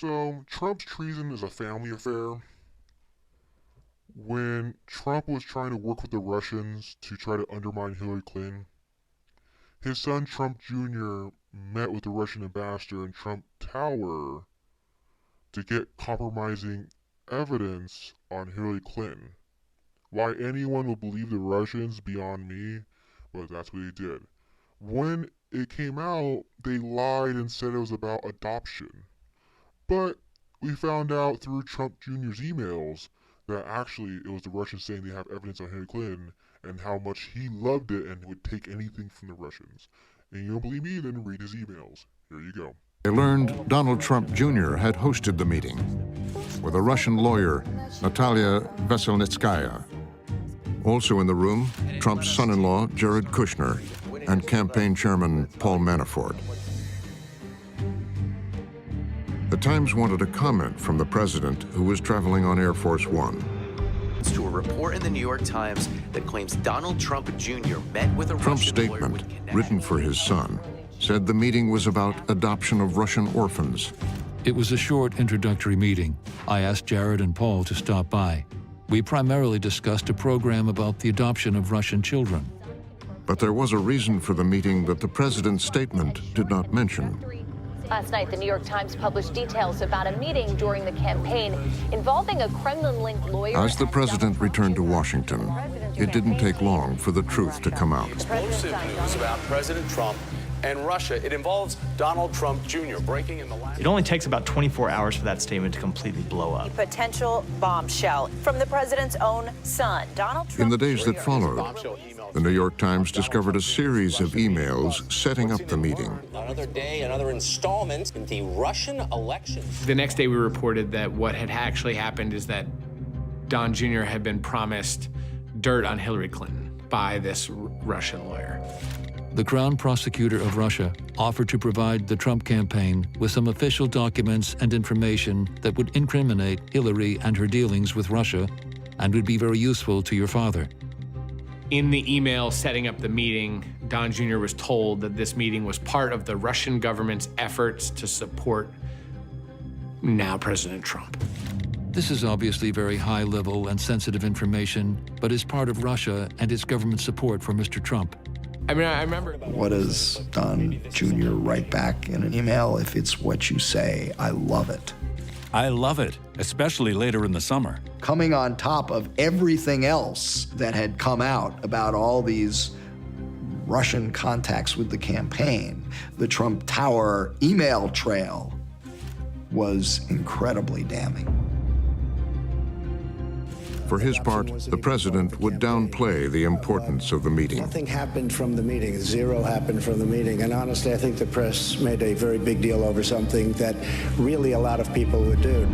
So, Trump's treason is a family affair. When Trump was trying to work with the Russians to try to undermine Hillary Clinton, his son Trump Jr. met with the Russian ambassador in Trump Tower to get compromising evidence on Hillary Clinton. Why anyone would believe the Russians beyond me, but that's what he did. When it came out, they lied and said it was about adoption. But we found out through Trump Jr.'s emails that actually it was the Russians saying they have evidence on Hillary Clinton and how much he loved it and would take anything from the Russians. And you don't believe me? Then read his emails. Here you go. They learned Donald Trump Jr. had hosted the meeting with a Russian lawyer, Natalia Veselnitskaya. Also in the room, Trump's son-in-law, Jared Kushner, and campaign chairman Paul Manafort. The Times wanted a comment from the president, who was traveling on Air Force One. To a report in the New York Times that claims Donald Trump Jr. met with a Trump's Russian lawyer statement, with connections. written for his son, said the meeting was about adoption of Russian orphans. It was a short introductory meeting. I asked Jared and Paul to stop by. We primarily discussed a program about the adoption of Russian children. But there was a reason for the meeting that the president's statement did not mention. Last night, the New York Times published details about a meeting during the campaign involving a Kremlin-linked lawyer. As the president returned to Washington, it didn't take long for the truth to come out. Explosive news about President Trump and Russia. It involves Donald Trump Jr. breaking in the last... It only takes about 24 hours for that statement to completely blow up. Potential bombshell from the president's own son, Donald Trump. In the days that followed, the New York Times discovered a series of emails setting up the meeting. Another day, another installment in the Russian elections. The next day we reported that what had actually happened is that Don Jr. had been promised dirt on Hillary Clinton by this Russian lawyer. The Crown Prosecutor of Russia offered to provide the Trump campaign with some official documents and information that would incriminate Hillary and her dealings with Russia and would be very useful to your father. In the email setting up the meeting, Don Jr. was told that this meeting was part of the Russian government's efforts to support now President Trump. This is obviously very high-level and sensitive information, but is part of Russia and its government support for Mr. Trump. I mean, I remember... What does Don Jr. write back in an email? If it's what you say, I love it. I love it, especially later in the summer. Coming on top of everything else that had come out about all these Russian contacts with the campaign, the Trump Tower email trail was incredibly damning. For his part, the president would downplay the importance of the meeting. Nothing happened from the meeting. Zero happened from the meeting. And honestly, I think the press made a very big deal over something that really a lot of people would do.